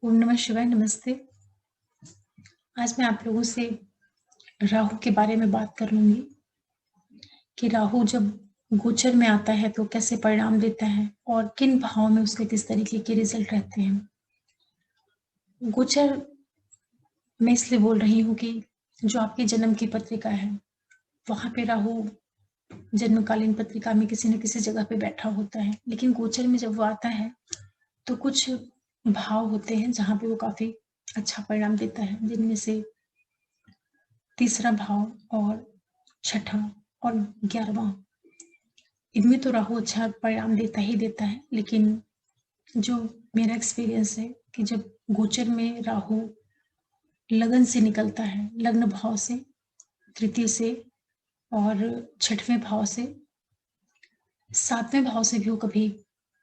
ओम नमः शिवाय, नमस्ते। आज मैं आप लोगों से राहु के बारे में बात करूँगी कि राहु जब गोचर में आता है तो कैसे परिणाम देता है और किन भावों में उसके किस तरीके के रिज़ल्ट रहते हैं। गोचर मैं इसलिए बोल रही हूँ कि जो आपकी जन्म की पत्रिका है, वहाँ पे राहु जन्मकालीन पत्रिका में किसी न किसी जगह पे बैठा होता है। लेकिन गोचर में जब वो आता है, तो कुछ भाव होते हैं जहाँ पे वो काफ़ी अच्छा परिणाम देता है, जिनमें से तीसरा भाव और छठा और 11वां, इनमें तो राहु अच्छा परिणाम देता ही देता है। लेकिन जो मेरा एक्सपीरियंस है कि जब गोचर में राहु लगन से निकलता है, लग्न भाव से, तृतीय से और छठवें भाव से, सातवें भाव से भी वो कभी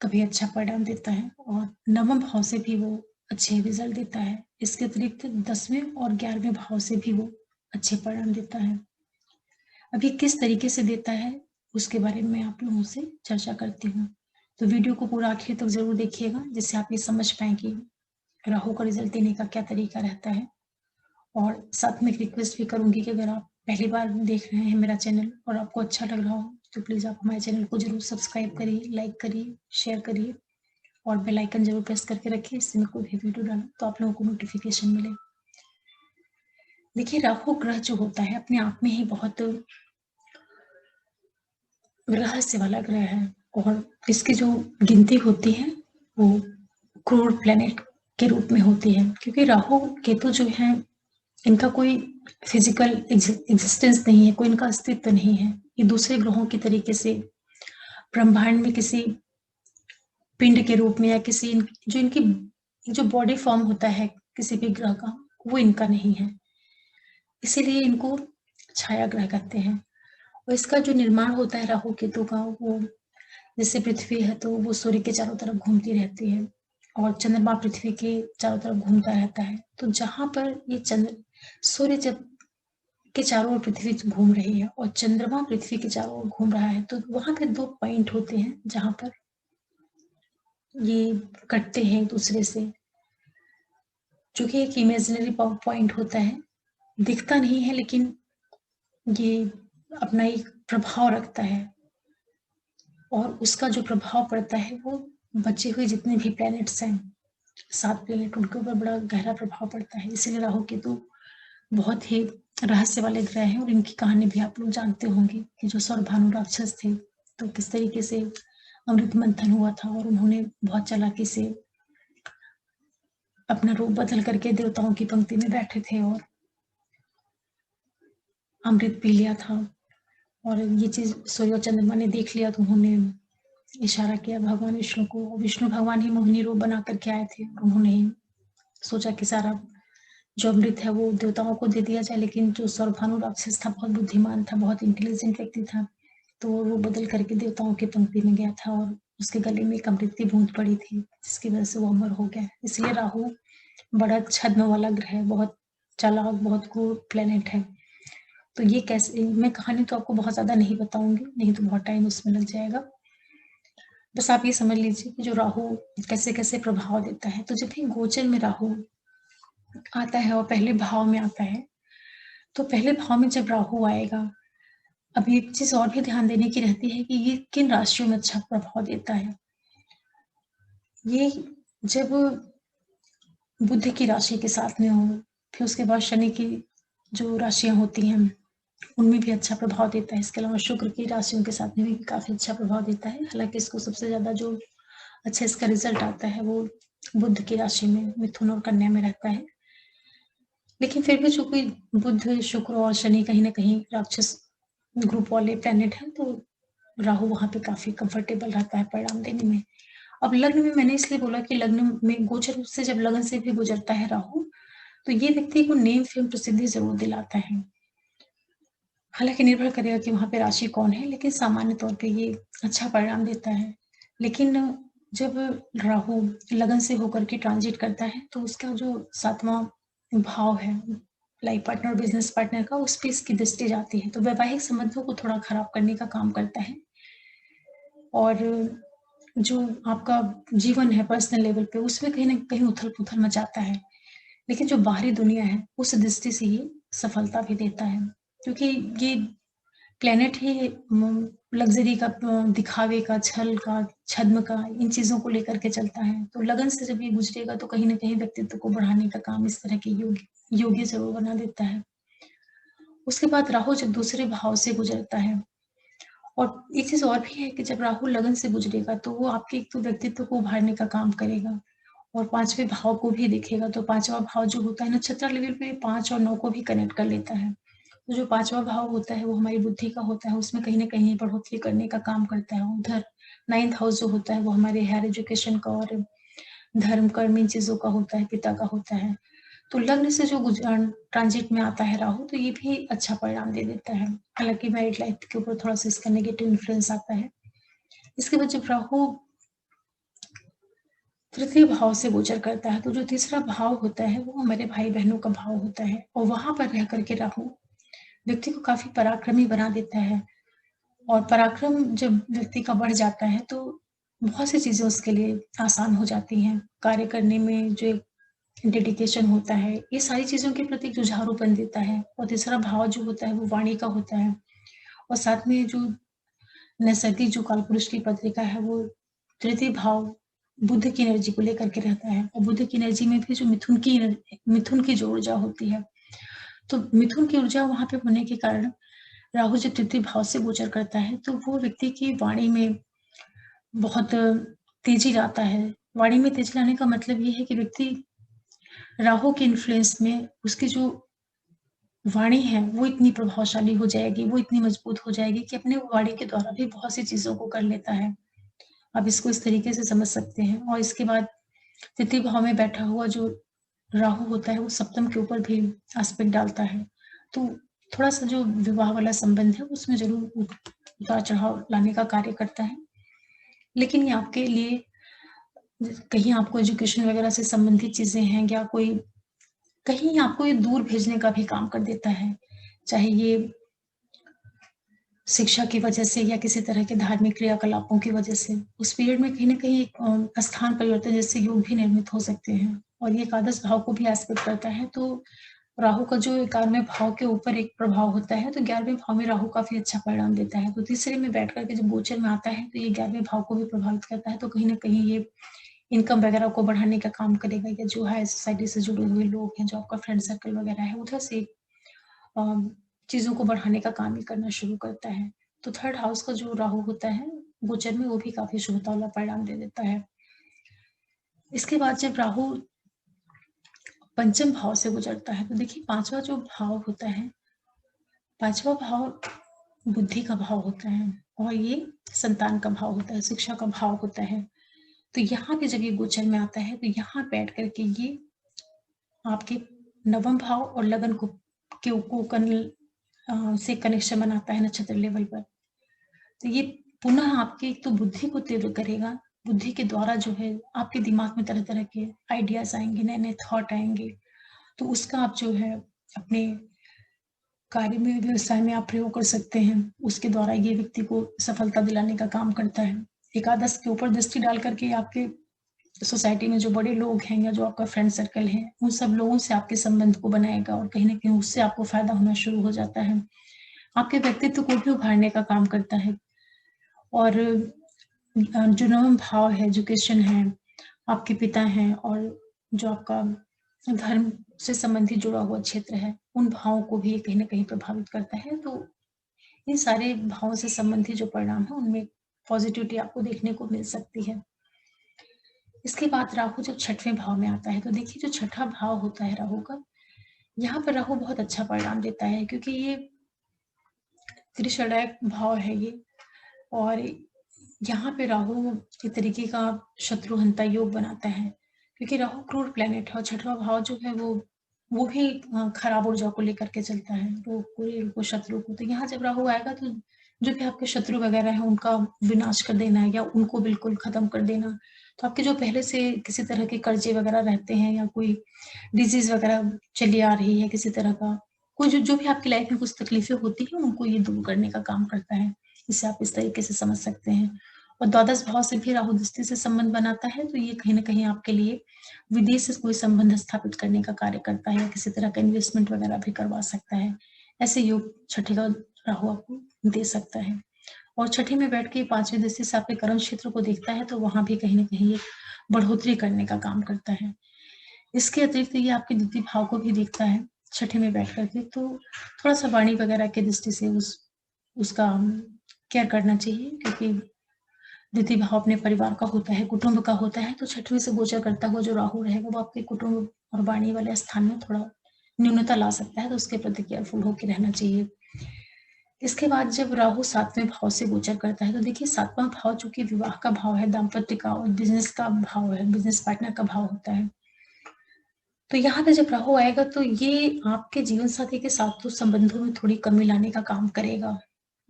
कभी अच्छा परिणाम देता है और नवम भाव से भी वो अच्छे रिजल्ट देता है। इसके अतिरिक्त 10वें और 11वें भाव से भी वो अच्छे परिणाम देता है। अभी किस तरीके से देता है, उसके बारे में आप लोगों से चर्चा करती हूँ। तो वीडियो को पूरा आखिर तक ज़रूर देखिएगा, जिससे आप ये समझ पाएँ कि राहु का रिज़ल्ट देने का क्या तरीका रहता है। और साथ में एक रिक्वेस्ट भी करूँगी कि अगर आप पहली बार देख रहे हैं मेरा चैनल और आपको अच्छा लग रहा हो, तो प्लीज़ आप हमारे चैनल को ज़रूर सब्सक्राइब करिए, लाइक करिए, शेयर करिए और बेल आइकन ज़रूर प्रेस करके रखिए, इससे मैं कोई भी वीडियो डालूँ तो आप लोगों को नोटिफ़िकेशन मिले। देखिए, राहु ग्रह जो होता है अपने आप में ही बहुत रहस्य वाला ग्रह है और इसकी जो गिनती होती है वो क्रोर प्लैनेट के रूप में होती है, क्योंकि राहु केतु जो है इनका कोई फिजिकल एग्जिस्टेंस नहीं है, कोई इनका अस्तित्व नहीं है। ये दूसरे ग्रहों के तरीके से ब्रह्मांड में किसी पिंड के रूप में या किसी जो इनकी जो बॉडी फॉर्म होता है किसी भी ग्रह का, वो इनका नहीं है। इसीलिए इनको छाया ग्रह कहते हैं। और इसका जो निर्माण होता है राहु केतु का, वो जैसे पृथ्वी है तो वो सूर्य के चारों तरफ घूमती रहती है और चंद्रमा पृथ्वी के चारों तरफ घूमता रहता है। तो जहाँ पर ये सूर्य जब के चारों ओर पृथ्वी घूम रही है और चंद्रमा पृथ्वी के चारों ओर घूम रहा है, तो वहां पे दो पॉइंट होते हैं जहां पर ये कटते हैं एक दूसरे से, जो कि एक इमेजिनरी पॉइंट होता है, दिखता नहीं है लेकिन ये अपना एक प्रभाव रखता है और उसका जो प्रभाव पड़ता है वो बचे हुए जितने भी प्लैनेट्स हैं, 7 प्लैनेट, उनके ऊपर बड़ा गहरा प्रभाव पड़ता है। इसीलिए राहु केतु बहुत ही रहस्य वाले ग्रह हैं और इनकी कहानी भी आप लोग जानते होंगे कि जो सौरभानु राक्षस थे, तो किस तरीके से अमृत मंथन हुआ था और उन्होंने बहुत चालाकी से अपना रूप बदल करके देवताओं की पंक्ति में बैठे थे और अमृत पी लिया था। और ये चीज सूर्य और चंद्रमा ने देख लिया तो उन्होंने इशारा किया भगवान विष्णु को। विष्णु भगवान ही मोहिनी रूप बना करके आए थे और उन्होंने सोचा कि सारा जो अमृत है वो देवताओं को दे दिया जाए। लेकिन जो सौरभानु राक्षस था बहुत बुद्धिमान था, बहुत इंटेलिजेंट व्यक्ति था, तो वो बदल करके देवताओं की पंक्ति में गया था और उसके गले में एक अमृत की बूंद पड़ी थी, जिसकी वजह से वो अमर हो गया। इसलिए राहु बड़ा छद्म वाला ग्रह है, बहुत चालाक, बहुत क्रूर प्लेनेट है। तो ये कैसे, मैं कहानी तो आपको बहुत ज्यादा नहीं बताऊंगी, नहीं तो बहुत टाइम उसमें लग जाएगा। बस आप ये समझ लीजिए कि जो राहु कैसे कैसे प्रभाव देता है। तो जब भी गोचर में राहु आता है और पहले भाव में आता है, तो पहले भाव में जब राहु आएगा, अब एक चीज और भी ध्यान देने की रहती है कि ये किन राशियों में अच्छा प्रभाव देता है। ये जब बुध की राशि के साथ में हो, फिर उसके बाद शनि की जो राशियां होती हैं उनमें भी अच्छा प्रभाव देता है। इसके अलावा शुक्र की राशियों के साथ में भी काफी अच्छा प्रभाव देता है। हालांकि इसको सबसे ज्यादा जो अच्छा इसका रिजल्ट आता है वो बुध की राशि में, मिथुन और कन्या में रहता है। लेकिन फिर भी चूंकि बुध, शुक्र और शनि कहीं ना कहीं राक्षस ग्रुप वाले प्लेनेट हैं, तो राहु वहां पे काफी कंफर्टेबल रहता है परिणाम देने में। अब लग्न में मैंने इसलिए बोला कि लग्न में गोचर से जब लगन से भी गुजरता है राहु, तो ये व्यक्ति को नेम फेम प्रसिद्धि जरूर दिलाता है। हालांकि निर्भर करेगा कि वहां पे राशि कौन है, लेकिन सामान्य तौर पे ये अच्छा परिणाम देता है। लेकिन जब राहु लगन से होकर के ट्रांजिट करता है, तो उसका जो 7वां भाव है, लाइफ पार्टनर, बिजनेस पार्टनर का, उस पे इसकी दृष्टि जाती है, तो वैवाहिक संबंधों को थोड़ा खराब करने का काम करता है। और जो आपका जीवन है पर्सनल लेवल पे, उसमें कहीं न कहीं उथल-पुथल मचाता है। लेकिन जो बाहरी दुनिया है, उस दृष्टि से ये सफलता भी देता है। क्योंकि ये प्लैनेट ही लग्ज़री का दिखावे का, छल का, छद्म का, इन चीज़ों को लेकर के चलता है। तो लगन से जब ये गुज़रेगा तो कहीं न कहीं व्यक्तित्व को बढ़ाने का काम इस तरह के योग्य ज़रूर बना देता है। उसके बाद राहु जब दूसरे भाव से गुज़रता है और एक चीज़ और भी है कि जब राहु लगन से गुज़रेगा तो वो आपके एक तो व्यक्तित्व को उभारने का काम करेगा और 5वें भाव को भी देखेगा। तो 5वां भाव जो होता है नक्षत्र लेवल पे 5 और 9 को भी कनेक्ट कर लेता है। तो जो 5वां भाव होता है वो हमारी बुद्धि का होता है, उसमें कहीं न कहीं बढ़ोतरी करने का काम करता है। उधर 9th हाउस जो होता है वो हमारे हायर एजुकेशन का और धर्म, कर्म इन चीज़ों का होता है, पिता का होता है। तो लग्न से जो ट्रांजिट में आता है राहु तो ये भी अच्छा परिणाम दे देता है। हालाँकि मैरिड लाइफ के ऊपर थोड़ा-सा इसका नेगेटिव इन्फ्लुएंस आता है। इसके बाद जब राहु तृतीय भाव से गोचर करता है, तो जो तीसरा भाव होता है वो हमारे भाई-बहनों का भाव होता है और वहाँ पर रह कर के राहु व्यक्ति को काफ़ी पराक्रमी बना देता है और पराक्रम जब व्यक्ति का बढ़ जाता है तो बहुत सी चीज़ें उसके लिए आसान हो जाती हैं। कार्य करने में जो एक डेडिकेशन होता है, ये सारी चीज़ों के प्रति जुझारूपन देता है और तीसरा भाव जो होता है वो वाणी का होता है और साथ में जो नैसर्गिक जो कालपुरुष की पत्रिका है वो तृतीय भाव बुध की एनर्जी को लेकर के रहता है और बुध की एनर्जी में भी जो मिथुन की जो ऊर्जा होती है, तो मिथुन की ऊर्जा वहाँ पे होने के कारण राहु जब तृतीय भाव से गोचर करता है, तो वो व्यक्ति की वाणी में बहुत तेज़ी लाता है। वाणी में तेज़ी लाने का मतलब ये है कि व्यक्ति राहु के इन्फ्लुएंस में उसकी जो वाणी है, वो इतनी प्रभावशाली हो जाएगी, वो इतनी मजबूत हो जाएगी कि अपने वाणी के द्वारा भी बहुत सी चीज़ों को कर लेता है। आप इसको इस तरीके से समझ सकते हैं और इसके बाद तृतीय भाव में बैठा हुआ जो राहु होता है, वो सप्तम के ऊपर भी एस्पेक्ट डालता है। तो थोड़ा-सा जो विवाह वाला संबंध है, उसमें ज़रूर उतार-चढ़ाव लाने का कार्य करता है। लेकिन ये आपके लिए कहीं आपको एजुकेशन वगैरह से संबंधित चीज़ें हैं या कोई कहीं आपको ये दूर भेजने का भी काम कर देता है। चाहे ये शिक्षा की वजह से या किसी तरह के धार्मिक क्रियाकलापों की वजह से, उस पीरियड में कहीं न कहीं एक स्थान परिवर्तन जैसे योग भी निर्मित हो सकते हैं और ये एकादश भाव को भी एस्पेक्ट करता है, तो राहु का जो 11वें भाव के ऊपर एक प्रभाव होता है, तो 11वें भाव में राहु काफ़ी अच्छा परिणाम देता है। तो तीसरे में बैठ कर के जब गोचर में आता है, तो ये 11वें भाव को भी प्रभावित करता है, तो कहीं न कहीं ये इनकम वगैरह को बढ़ाने का काम करेगा या जो हायर सोसाइटी से जुड़े हुए लोग हैं, जो आपका फ्रेंड सर्कल वगैरह है, उधर से अ, चीज़ों को बढ़ाने का काम ही करना शुरू करता है। तो थर्ड हाउस का जो राहु होता है, गोचर में वो भी काफ़ी शुभता वाला परिणाम दे देता है। इसके बाद जब राहु पंचम भाव से गुजरता है, तो देखिए 5वां जो भाव होता है, 5वां भाव बुद्धि का भाव होता है और ये संतान का भाव होता है, शिक्षा का भाव होता है। तो यहाँ पे जब ये गोचर में आता है, तो यहाँ बैठ कर के ये आपके नवम भाव और लगन को से कनेक्शन बनाता है नक्षत्र लेवल पर। तो ये पुनः आपकी एक तो बुद्धि को तीव्र करेगा, बुद्धि के द्वारा जो है आपके दिमाग में तरह-तरह के आइडियाज़ आएँगे, नए-नए थॉट आएँगे, तो उसका आप जो है अपने कार्य में, व्यवसाय में आप प्रयोग कर सकते हैं। उसके द्वारा ये व्यक्ति को सफलता दिलाने का काम करता है। एकादश के ऊपर दृष्टि डाल कर के आपके सोसाइटी में जो बड़े लोग हैं या जो आपका फ्रेंड सर्कल है, उन सब लोगों से आपके संबंध को बनाएगा और कहीं न कहीं उससे आपको फ़ायदा होना शुरू हो जाता है। आपके व्यक्तित्व को भी उभारने का काम करता है और जो नवम भाव है, एजुकेशन है, आपके पिता हैं और जो आपका धर्म से संबंधित जुड़ा हुआ क्षेत्र है, उन भावों को भी ये कहीं न कहीं प्रभावित करता है। तो इन सारे भावों से संबंधित जो परिणाम है, उनमें पॉज़िटिविटी आपको देखने को मिल सकती है। इसके बाद राहु जब 6वें भाव में आता है, तो देखिए जो छठा भाव होता है राहु का, यहाँ पर राहु बहुत अच्छा परिणाम देता है क्योंकि ये त्रिषणायक भाव है ये और यहाँ पे राहु एक तरीके का शत्रुहंता योग बनाता है क्योंकि राहु क्रूर प्लैनेट है और छठवां भाव जो है वो भी खराब ऊर्जा को लेकर के चलता है, रोग को, ऋण को, शत्रु को। तो यहाँ जब राहु आएगा तो जो भी आपके शत्रु वगैरह हैं उनका विनाश कर देना है या उनको बिल्कुल खत्म कर देना। तो आपके जो पहले से किसी तरह के कर्जे वगैरह रहते हैं या कोई डिजीज़ वगैरह चली आ रही है किसी तरह का, कोई जो जो भी आपकी लाइफ में कुछ तकलीफ़ें होती हैं, उनको ये दूर करने का काम करता है। इसे आप इस तरीके से समझ सकते हैं। और द्वादश भाव से भी राहु दृष्टि से संबंध बनाता है, तो ये कहीं न कहीं आपके लिए विदेश से कोई संबंध स्थापित करने का कार्य करता है या किसी तरह का इन्वेस्टमेंट वगैरह भी करवा सकता है। ऐसे योग छठे का राहु आपको दे सकता है। और छठे में बैठ के 5वीं दृष्टि से आपके कर्म क्षेत्र को देखता है, तो वहाँ भी कहीं न कहीं एक बढ़ोतरी करने का काम करता है। इसके अतिरिक्त ये आपके द्वितीय भाव को भी देखता है, छठे में बैठ कर के, तो थोड़ा-सा वाणी वगैरह की दृष्टि से उसका केयर करना चाहिए, क्योंकि द्वितीय भाव अपने परिवार का होता है, कुटुंब का होता है, तो छठवीं से गोचर करता हुआ जो राहु रहेगा, वो आपके कुटुंब और वाणी वाले स्थान में थोड़ा न्यूनता ला सकता है, तो उसके प्रति केयरफुल होके रहना चाहिए। इसके बाद जब राहु 7वें भाव से गोचर करता है, तो देखिए 7वां भाव चूँकि विवाह का भाव है, दाम्पत्य का और बिज़नेस का भाव है, बिज़नेस पार्टनर का भाव होता है। तो यहाँ पे जब राहु आएगा, तो ये आपके जीवन साथी के साथ तो संबंधों में थोड़ी कमी लाने का काम करेगा।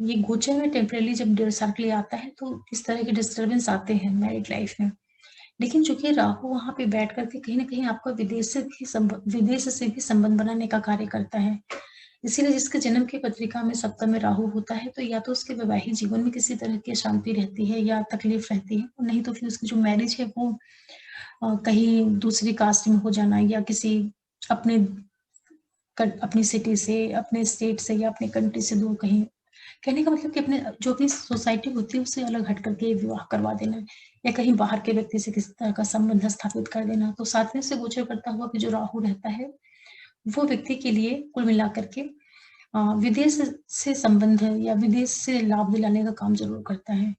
ये गोचर में टेम्परेरी जब 1.5 साल के लिए आता है, तो इस तरह के डिस्टर्बेंस आते हैं मैरिड लाइफ में। लेकिन चूँकि राहु वहाँ पे बैठ कर के कहीं न कहीं आपका विदेश से भी संबंध बनाने का कार्य करता है। इसीलिए जिसके जन्म की पत्रिका में सप्तम में राहु होता है, तो या तो उसके वैवाहिक जीवन में किसी तरह की अशांति रहती है या तकलीफ रहती है, और नहीं तो फिर उसकी जो मैरिज है वो कहीं दूसरी कास्ट में हो जाना या किसी अपने अपनी सिटी से, अपने स्टेट से या अपने कंट्री से दूर कहीं, कहने का मतलब कि अपने जो भी सोसाइटी होती है उससे अलग हट करके विवाह करवा देना या कहीं बाहर के व्यक्ति से किसी तरह का संबंध स्थापित कर देना। तो 7वें से गोचर करता हुआ कि जो राहु रहता है, वो व्यक्ति के लिए कुल मिलाकर के विदेश से संबंध या विदेश से लाभ दिलाने का काम ज़रूर करता है।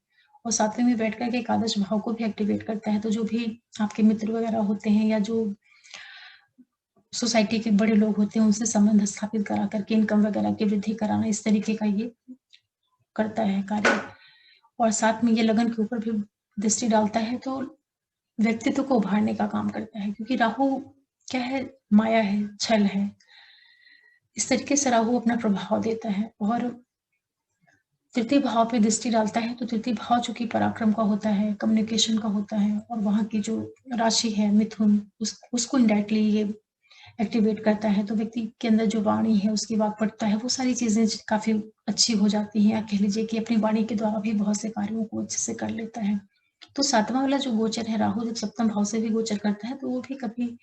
और 7वें में बैठ कर के एकादश भाव को भी एक्टिवेट करता है, तो जो भी आपके मित्र वगैरह होते हैं या जो सोसाइटी के बड़े लोग होते हैं, उनसे संबंध स्थापित करा करके इनकम वगैरह की वृद्धि कराना, इस तरीके का ये करता है कार्य। और साथ में ये लगन के ऊपर भी दृष्टि डालता है, तो व्यक्तित्व को उभारने का काम करता है, क्योंकि राहु क्या है, माया है, छल है। इस तरीके से राहु अपना प्रभाव देता है। और तृतीय भाव पे दृष्टि डालता है, तो तृतीय भाव चूँकि पराक्रम का होता है, कम्युनिकेशन का होता है, और वहाँ की जो राशि है मिथुन, उसको इनडायरेक्टली ये एक्टिवेट करता है, तो व्यक्ति के अंदर जो वाणी है, उसकी वाक्पटुता है, वो सारी चीज़ें काफ़ी अच्छी हो जाती हैं, या कह लीजिए कि अपनी वाणी के द्वारा भी बहुत से कार्यों को अच्छे से कर लेता है। तो 7वां वाला जो गोचर है, राहु जब सप्तम भाव से भी गोचर करता है, तो वो भी कभी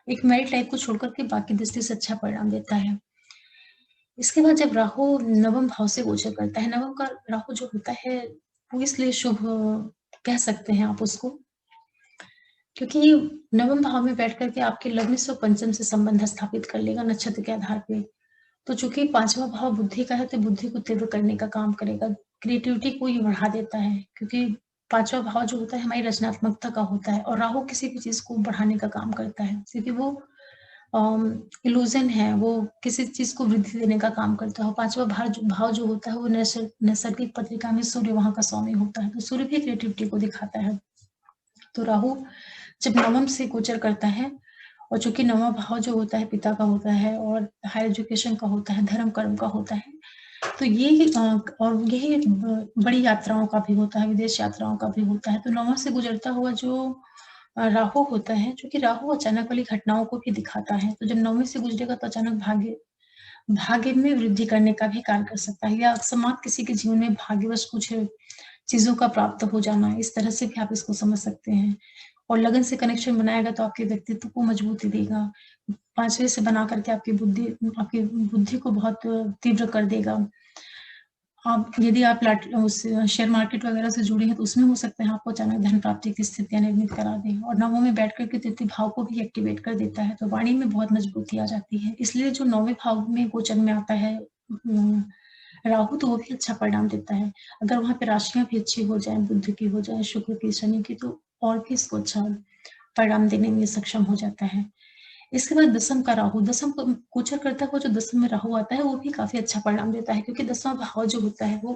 एक मैरिड लाइफ को छोड़ कर के बाकी दृष्टि से अच्छा परिणाम देता है। इसके बाद जब राहु नवम भाव से गोचर करता है, नवम का राहु जो होता है, वो इसलिए शुभ कह सकते हैं आप उसको, क्योंकि नवम भाव में बैठ कर के आपके लग्न से और पंचम से संबंध स्थापित कर लेगा नक्षत्र के आधार पे। तो चूँकि 5वां भाव बुद्धि का है, तो बुद्धि को तीव्र करने का काम करेगा, क्रिएटिविटी को ये बढ़ा देता है, क्योंकि 5वां भाव जो होता है हमारी रचनात्मकता का होता है, और राहु किसी भी चीज़ को बढ़ाने का काम करता है, क्योंकि वो इल्यूज़न है, वो किसी चीज़ को वृद्धि देने का काम करता है। और 5वां भाव जो होता है, वो नैसर्गिक पत्रिका में सूर्य वहाँ का स्वामी होता है, तो सूर्य भी क्रिएटिविटी को दिखाता है। तो राहु जब नवम से गोचर करता है, और चूँकि नवां भाव जो होता है पिता का होता है और हायर एजुकेशन का होता है, धर्म कर्म का होता है, तो ये और यही बड़ी यात्राओं का भी होता है, विदेश यात्राओं का भी होता है। तो नौवां से गुजरता हुआ जो राहु होता है, चूँकि राहु अचानक वाली घटनाओं को भी दिखाता है, तो जब 9वें से गुजरेगा तो अचानक भाग्य में वृद्धि करने का भी कार्य कर सकता है, या अकस्मात किसी के जीवन में भाग्यवश कुछ चीज़ों का प्राप्त हो जाना, इस तरह से भी आप इसको समझ सकते हैं। और लगन से कनेक्शन बनाएगा तो आपके व्यक्तित्व को मजबूती देगा। 5वें से बना करके आपकी बुद्धि को बहुत तीव्र कर देगा। आप यदि आप उस शेयर मार्केट वगैरह से जुड़े हैं, तो उसमें हो सकता है आपको अचानक धन प्राप्ति की स्थितियाँ निर्मित करा दे, और नवों में बैठ कर के तृतीय भाव को भी एक्टिवेट कर देता है, तो वाणी में बहुत मजबूती आ जाती है। इसलिए जो 9वें भाव में गोचर में आता है राहु, तो वो भी अच्छा परिणाम देता है। अगर वहाँ पे राशियाँ भी अच्छी हो जाएँ, बुध की हो जाएँ, शुक्र की, शनि की, तो और भी इसको अच्छा परिणाम देने में सक्षम हो जाता है। इसके बाद दसम का राहु, दसम को गोचर करता हुआ जो दसम में राहु आता है, वो भी काफ़ी अच्छा परिणाम देता है, क्योंकि 10वां भाव जो होता है वो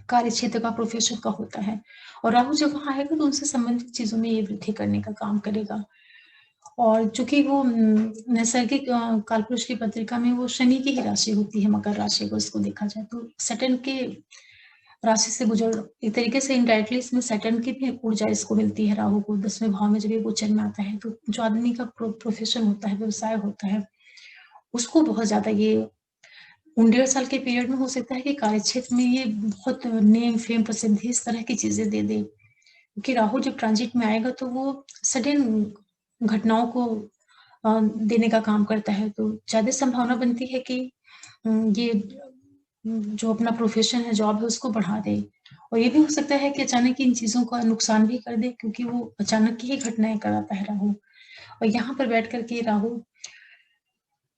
कार्य क्षेत्र का, प्रोफेशन का होता है, और राहु जब वहाँ आएगा तो उनसे संबंधित चीज़ों में ये वृद्धि करने का काम करेगा। और चूँकि वो नैसर्गिक कालपुरुष की पत्रिका में वो शनि की ही राशि होती है, मकर राशि को इसको देखा जाए तो सैटर्न के राशि से गुजर, एक तरीके से इनडायरेक्टली इसमें सैटर्न की भी ऊर्जा इसको मिलती है राहु को 10वें भाव में जब ये गोचर में आता है, तो जो आदमी का प्रोफेशन होता है, व्यवसाय होता है, उसको बहुत ज़्यादा ये उन 1.5 साल के पीरियड में हो सकता है कि कार्यक्षेत्र में ये बहुत नेम, फेम, प्रसिद्धि इस तरह की चीज़ें दे दे। क्योंकि राहु जब ट्रांजिट में आएगा तो वो सडन घटनाओं को देने का काम करता है, तो ज़्यादा संभावना बनती है कि ये जो अपना प्रोफ़ेशन है, जॉब है, उसको बढ़ा दे। और ये भी हो सकता है कि अचानक इन चीज़ों का नुकसान भी कर दे, क्योंकि वो अचानक की ही घटनाएँ कराता है राहु। और यहाँ पर बैठ कर के राहु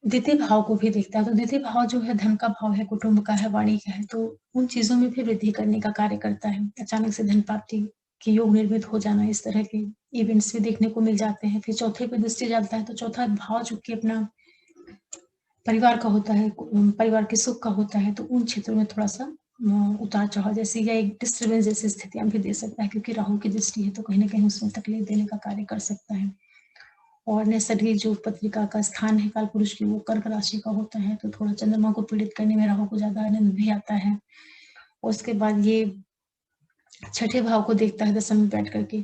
द्वितीय भाव को भी देखता है, तो द्वितीय भाव जो है धन का भाव है, कुटुंब का है, वाणी का है, तो उन चीज़ों में भी वृद्धि करने का कार्य करता है। अचानक से धन प्राप्ति के योग निर्मित हो जाना, इस तरह के इवेंट्स भी देखने को मिल जाते हैं। फिर चौथे पे दृष्टि डालता है, तो चौथा भाव चूँकि अपना परिवार का होता है, परिवार के सुख का होता है, तो उन क्षेत्रों में थोड़ा-सा उतार-चढ़ाव जैसी या एक डिस्टर्बेंस जैसी स्थितियाँ भी दे सकता है, क्योंकि राहु की दृष्टि है, तो कहीं न कहीं उसमें तकलीफ देने का कार्य कर सकता है। और नैसर्गिक जो पत्रिका का स्थान है कालपुरुष की, वो कर्क राशि का होता है, तो थोड़ा चंद्रमा को पीड़ित करने में राहु को ज़्यादा आनंद भी आता है। उसके बाद ये छठे भाव को देखता है दशम में बैठ कर के।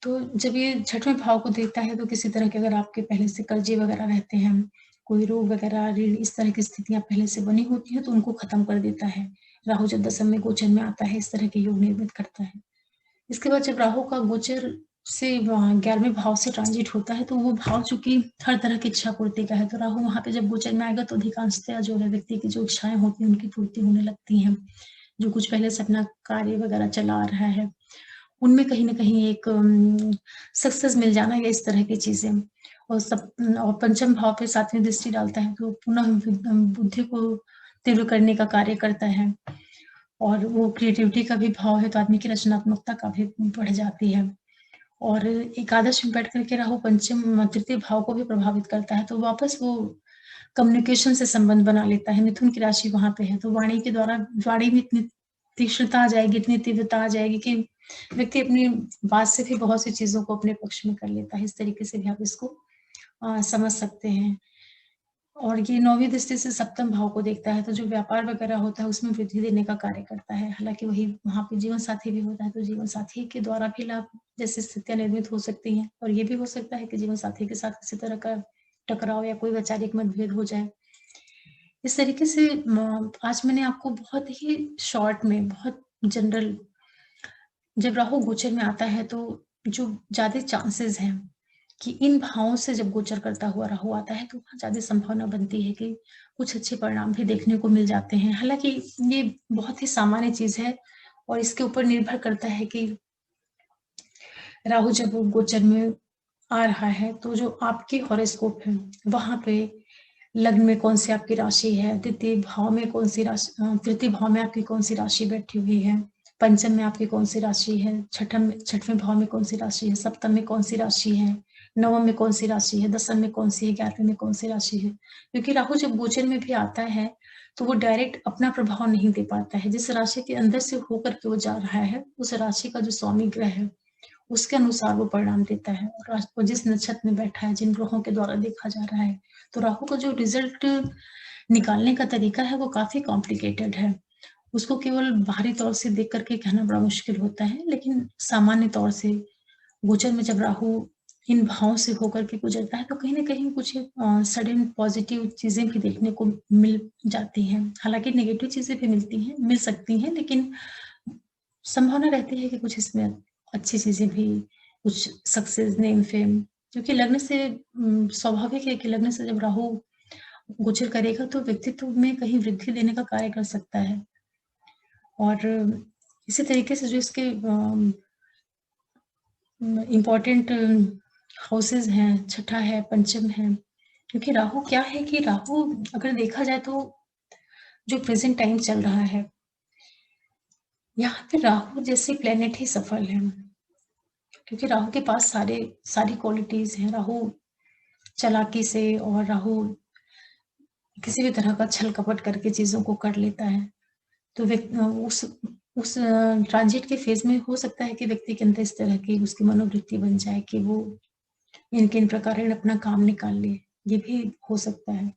तो जब ये छठवें भाव को देखता है, तो किसी तरह के अगर आपके पहले से कर्जे वगैरह रहते हैं, कोई रोग वगैरह, ऋण, इस तरह की स्थितियाँ पहले से बनी होती हैं, तो उनको खत्म कर देता है। राहु जब दशम में गोचर में आता है, इस तरह के योग निर्मित करता है। इसके बाद जब राहु का गोचर से 11वें भाव से ट्रांजिट होता है, तो वो भाव चूँकि हर तरह की इच्छा पूर्ति का है, तो राहु वहाँ पे जब गोचर में आएगा, तो अधिकांशतः जो है व्यक्ति की जो इच्छाएँ होती हैं, उनकी पूर्ति होने लगती हैं। जो कुछ पहले से अपना कार्य वगैरह चला आ रहा है, उनमें कहीं न कहीं एक सक्सेस मिल जाना या इस तरह की चीज़ें। और पंचम भाव पे 7वीं दृष्टि डालता है, तो पुनः बुद्धि को तीव्र करने का कार्य करता है। और वो क्रिएटिविटी का भी भाव है, तो आदमी की रचनात्मकता काफ़ी बढ़ जाती है। और एकादश में बैठ कर के राहु पंचम तृतीय भाव को भी प्रभावित करता है, तो वापस वो कम्युनिकेशन से संबंध बना लेता है। मिथुन की राशि वहाँ पे है, तो वाणी के द्वारा वाणी में इतनी तीक्ष्णता आ जाएगी, इतनी तीव्रता आ जाएगी कि व्यक्ति अपनी बात से भी बहुत सी चीज़ों को अपने पक्ष में कर लेता है। इस तरीके से भी आप इसको समझ सकते हैं। और ये 9वीं दृष्टि से सप्तम भाव को देखता है, तो जो व्यापार वगैरह होता है, उसमें वृद्धि देने का कार्य करता है। हालाँकि वही वहाँ पे जीवन साथी भी होता है, तो जीवन साथी के द्वारा भी लाभ जैसी स्थितियाँ निर्मित हो सकती हैं। और ये भी हो सकता है कि जीवन साथी के साथ किसी तरह का टकराव या कोई वैचारिक मतभेद हो जाए। इस तरीके से आज मैंने आपको बहुत ही शॉर्ट में, बहुत जनरल, जब राहु गोचर में आता है, तो जो ज़्यादा चांसेस हैं कि इन भावों से जब गोचर करता हुआ राहु आता है, तो वहाँ ज़्यादा संभावना बनती है कि कुछ अच्छे परिणाम भी देखने को मिल जाते हैं। हालाँकि ये बहुत ही सामान्य चीज़ है, और इसके ऊपर निर्भर करता है कि राहु जब वो गोचर में आ रहा है, तो जो आपके हॉरोस्कोप है, वहाँ पे लग्न में कौन-सी आपकी राशि है, द्वितीय भाव में कौन-सी राशि, तृतीय भाव में आपकी कौन-सी राशि बैठी हुई है, पंचम में आपकी कौन-सी राशि है, छठवें भाव में कौन-सी राशि है, सप्तम में कौन-सी राशि है, नवम में कौन-सी राशि है, दसम में कौन-सी है, 11वें में कौन-सी राशि है। क्योंकि राहु जब गोचर में भी आता है, तो वो डायरेक्ट अपना प्रभाव नहीं दे पाता है। जिस राशि के अंदर से होकर के वो जा रहा है, उस राशि का जो स्वामी ग्रह है, उसके अनुसार वो परिणाम देता है। और वो जिस नक्षत्र में बैठा है, जिन ग्रहों के द्वारा देखा जा रहा है, तो राहु का जो रिजल्ट निकालने का तरीका है, वो काफ़ी कॉम्प्लिकेटेड है। उसको केवल बाहरी तौर से देख कर के कहना बड़ा मुश्किल होता है, लेकिन सामान्य तौर से गोचर में जब राहु इन भावों से होकर के गुजरता है, तो कहीं न कहीं कुछ सडन पॉज़िटिव चीज़ें भी देखने को मिल जाती हैं। हालाँकि नेगेटिव चीज़ें भी मिल सकती हैं, लेकिन संभावना रहती है कि कुछ इसमें अच्छी चीज़ें भी, कुछ सक्सेस, नेम, फेम, क्योंकि लग्न से स्वाभाविक है कि लग्न से जब राहु गोचर करेगा, तो व्यक्तित्व में कहीं वृद्धि देने का कार्य कर सकता है। और इसी तरीके से जो इसके इम्पोर्टेंट हाउसेज़ हैं, छठा है, पंचम है, क्योंकि राहु क्या है कि राहु अगर देखा जाए, तो जो प्रेज़ेंट टाइम चल रहा है, यहाँ पे राहु जैसे प्लैनेट ही सफल है। क्योंकि राहु के पास सारी क्वालिटीज़ हैं। राहु चालाकी से, और राहु किसी भी तरह का छल-कपट करके चीज़ों को कर लेता है। तो उस ट्रांज़िट के फ़ेज़ में हो सकता है कि व्यक्ति के अंदर इस तरह की उसकी मनोवृत्ति बन जाए कि वो इन-किन प्रकारेण अपना काम निकाल ले, ये भी हो सकता है।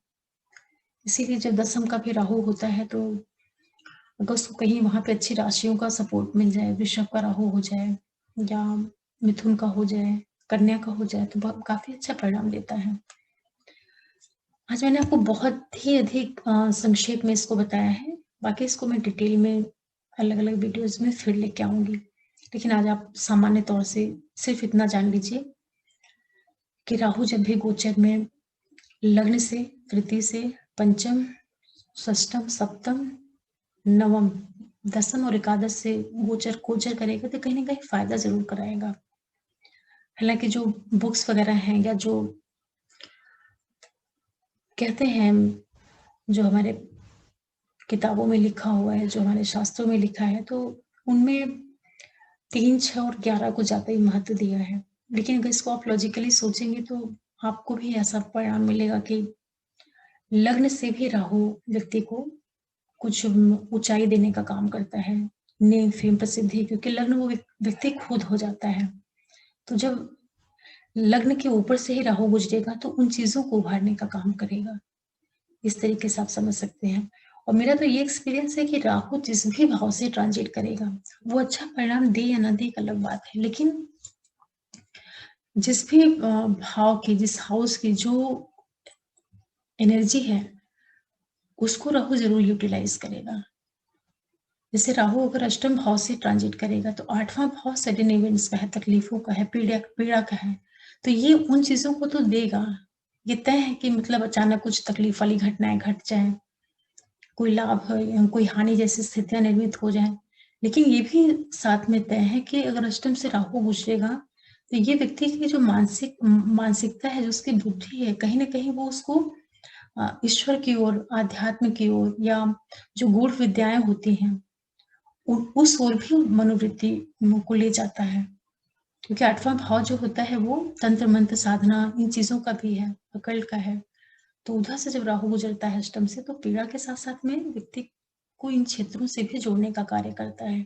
इसीलिए जब दसम का भी राहु होता है, तो अगर उसको कहीं वहाँ पे अच्छी राशियों का सपोर्ट मिल जाए, वृषभ का राहु हो जाए या मिथुन का हो जाए, कन्या का हो जाए, तो काफ़ी अच्छा परिणाम देता है। आज मैंने आपको बहुत ही अधिक संक्षेप में इसको बताया है, बाकी इसको मैं डिटेल में अलग-अलग वीडियोज़ में फिर लेके आऊँगी। लेकिन आज आप सामान्य तौर से सिर्फ़ इतना जान लीजिए कि राहु जब भी गोचर में लग्न से, तृतीय से, पंचम, षष्ठम, सप्तम, नवम, दसम और एकादश से गोचर करेगा तो कहीं न कहीं फ़ायदा ज़रूर कराएगा। हालाँकि जो बुक्स वग़ैरह हैं या जो कहते हैं, जो हमारे किताबों में लिखा हुआ है, जो हमारे शास्त्रों में लिखा है, तो उनमें 3, 6 और 11 को ज़्यादा ही महत्व दिया है। लेकिन अगर इसको आप लॉजिकली सोचेंगे तो आपको भी ऐसा परिणाम मिलेगा कि लग्न से भी राहु व्यक्ति को कुछ ऊँचाई देने का काम करता है, नेम, फेम, प्रसिद्धि, क्योंकि लग्न वो व्यक्ति खुद हो जाता है। तो जब लग्न के ऊपर से ही राहु गुजरेगा तो उन चीज़ों को उभारने का काम करेगा। इस तरीके से आप समझ सकते हैं। और मेरा तो ये एक्सपीरियंस है कि राहु जिस भी भाव से ट्रांजिट करेगा, वो अच्छा परिणाम दे या ना दे एक अलग बात है। लेकिन जिस भी भाव की, जिस हाउस की जो एनर्जी है, उसको राहु ज़रूर यूटिलाइज़ करेगा। जैसे राहु अगर अष्टम भाव से ट्रांजिट करेगा तो 8वां भाव सडन इवेंट्स का है, तकलीफों का है, पीड़ा पीड़ा का है। तो ये उन चीज़ों को तो देगा। ये तय है कि मतलब अचानक कुछ तकलीफ वाली घटनाएँ घट जाएँ, कोई लाभ या कोई हानि जैसी स्थितियाँ निर्मित हो जाएँ। लेकिन ये भी साथ में तय है कि अगर अष्टम से राहु गुजरेगा, तो ये व्यक्ति की जो मानसिकता है, जो उसकी बुद्धि है, कहीं न कहीं वो उसको ईश्वर की ओर, आध्यात्म की ओर या जो गूढ़ विद्याएँ होती हैं, उस ओर भी मनोवृत्ति को ले जाता है। क्योंकि 8वां भाव जो होता है वो तंत्र मंत्र साधना इन चीज़ों का भी है, अकल्ट का है। तो उधर से जब राहु गुजरता है अष्टम से तो पीड़ा के साथ-साथ में व्यक्ति को इन क्षेत्रों से भी जोड़ने का कार्य करता है।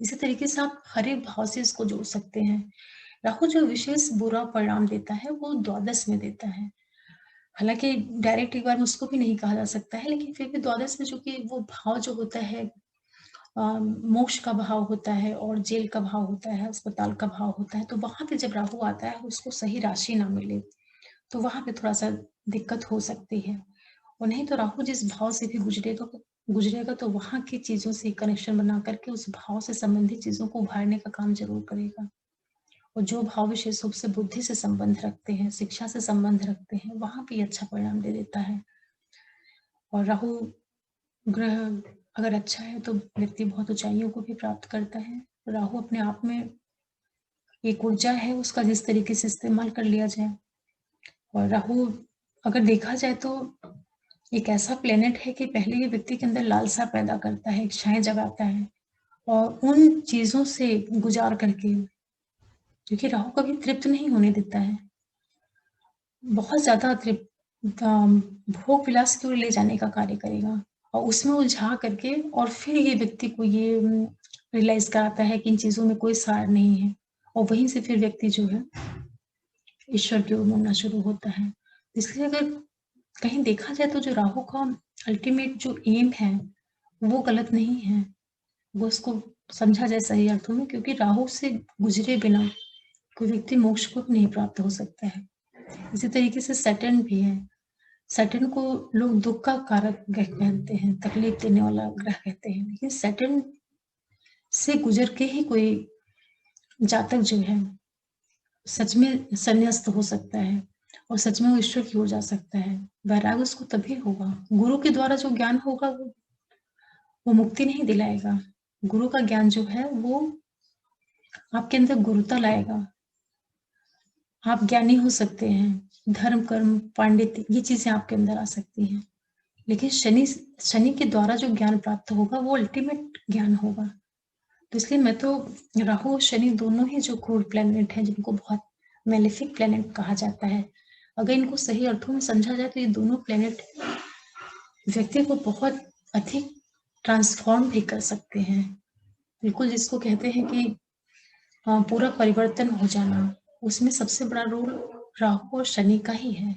इसी तरीके से आप हर एक भाव से इसको जोड़ सकते हैं। राहु जो विशेष बुरा परिणाम देता है वो द्वादश में देता है। हालाँकि डायरेक्ट एक बार में उसको भी नहीं कहा जा सकता है, लेकिन फिर भी द्वादश में चूँकि वो भाव जो होता है मोक्ष का भाव होता है और जेल का भाव होता है, अस्पताल का भाव होता है, तो वहाँ पे जब राहु आता है उसको सही राशि ना मिले, तो वहाँ पे थोड़ा-सा दिक्कत हो सकती है। और नहीं तो राहु जिस भाव से भी गुजरेगा तो वहाँ की चीज़ों से कनेक्शन बना कर के उस भाव से संबंधित चीज़ों को उभारने का काम ज़रूर करेगा। और जो भाव विशेष रूप से बुद्धि से संबंध रखते हैं, शिक्षा से संबंध रखते हैं, वहाँ पे ये अच्छा परिणाम दे देता है। और राहु ग्रह अगर अच्छा है तो व्यक्ति बहुत ऊँचाइयों को भी प्राप्त करता है। राहु अपने आप में एक ऊर्जा है, उसका जिस तरीके से इस्तेमाल कर लिया जाए। और राहु अगर देखा जाए तो एक ऐसा प्लैनेट है कि पहले ये व्यक्ति के अंदर लालसा पैदा करता है, इच्छाएँ जगाता है और उन चीज़ों से गुज़ार करके, क्योंकि राहु कभी तृप्त नहीं होने देता है। बहुत ज़्यादा भोग विलास की ओर ले जाने का कार्य करेगा और उसमें उलझा करके और फिर ये व्यक्ति को ये रियलाइज़ कराता है कि इन चीज़ों में कोई सार नहीं है और वहीं से फिर व्यक्ति जो है ईश्वर की ओर मुड़ना शुरू होता है। इसलिए अगर कहीं देखा जाए तो जो राहु का अल्टीमेट जो एम है, वो गलत नहीं है। वो उसको समझा जाए सही अर्थों में, क्योंकि राहु से गुज़रे बिना कोई व्यक्ति मोक्ष को भी नहीं प्राप्त हो सकता है। इसी तरीके से सैटर्न भी है। सैटर्न को लोग दुःख का कारक ग्रह कहते हैं, तकलीफ देने वाला ग्रह कहते हैं। लेकिन सैटर्न से गुज़र के ही कोई जातक जो है, सच में संन्यस्त हो सकता है और सच में वो ईश्वर की ओर जा सकता है। वैराग्य उसको तभी होगा, गुरु के द्वारा जो ज्ञान होगा वो मुक्ति नहीं दिलाएगा। गुरु का ज्ञान जो है वो आपके अंदर गुरुता लाएगा। आप ज्ञानी हो सकते हैं, धर्म, कर्म, पांडित्य ये चीज़ें आपके अंदर आ सकती हैं। लेकिन शनि के द्वारा जो ज्ञान प्राप्त होगा वो अल्टीमेट ज्ञान होगा। तो इसलिए मैं तो राहु और शनि दोनों ही जो क्रूर प्लैनेट हैं, जिनको बहुत मैलेफिक प्लैनेट कहा जाता है, अगर इनको सही अर्थों में समझा जाए तो ये दोनों प्लैनेट व्यक्ति को बहुत अधिक ट्रांसफॉर्म भी कर सकते हैं। बिल्कुल जिसको कहते हैं कि पूरा परिवर्तन हो जाना, उसमें सबसे बड़ा रोल राहु और शनि का ही है।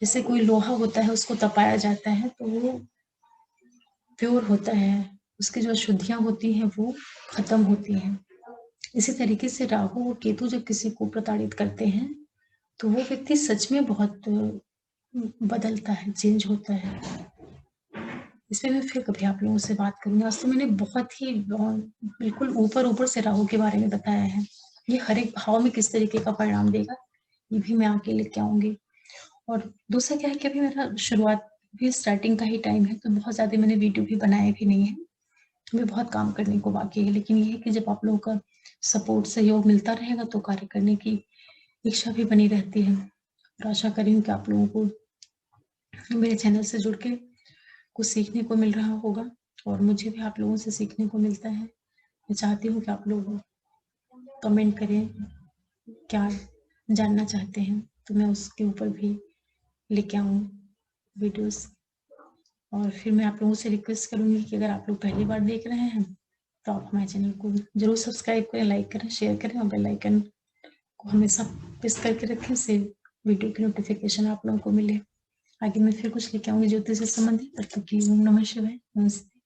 जैसे कोई लोहा होता है, उसको तपाया जाता है तो वो प्योर होता है, उसकी जो अशुद्धियाँ होती हैं वो खत्म होती हैं। इसी तरीके से राहु और केतु जब किसी को प्रताड़ित करते हैं, तो वो व्यक्ति सच में बहुत बदलता है, चेंज होता है। इस पे मैं फिर कभी आप लोगों से बात करूँगी। आज तो मैंने बहुत ही बिल्कुल ऊपर-ऊपर से राहु के बारे में बताया है। ये हर एक भाव में किस तरीके का परिणाम देगा, ये भी मैं आगे लेके आऊँगी। और दूसरा क्या है कि अभी मेरा शुरुआत भी स्टार्टिंग का ही टाइम है, तो बहुत ज़्यादा मैंने वीडियो भी बनाए भी नहीं हैं। अभी बहुत काम करने को बाकी है, लेकिन ये है कि जब आप लोगों का सपोर्ट, सहयोग मिलता रहेगा तो कार्य करने की इच्छा भी बनी रहती है। और आशा कर रही हूँ कि आप लोगों को मेरे चैनल से जुड़ के कुछ सीखने को मिल रहा होगा और मुझे भी आप लोगों से सीखने को मिलता है। मैं चाहती हूँ कि आप लोग कमेंट करें, क्या जानना चाहते हैं, तो मैं उसके ऊपर भी लेके आऊँ वीडियोज़। और फिर मैं आप लोगों से रिक्वेस्ट करूँगी कि अगर आप लोग पहली बार देख रहे हैं, तो आप हमारे चैनल को ज़रूर सब्सक्राइब करें, लाइक करें, शेयर करें और बेल आइकन को हमेशा प्रेस करके रखें, इससे वीडियो की नोटिफ़िकेशन आप लोगों को मिले। आगे मैं फिर कुछ लेके आऊँगी ज्योतिष से संबंधित। तब तक के लिए ओम नमः शिवाय। नमस्ते।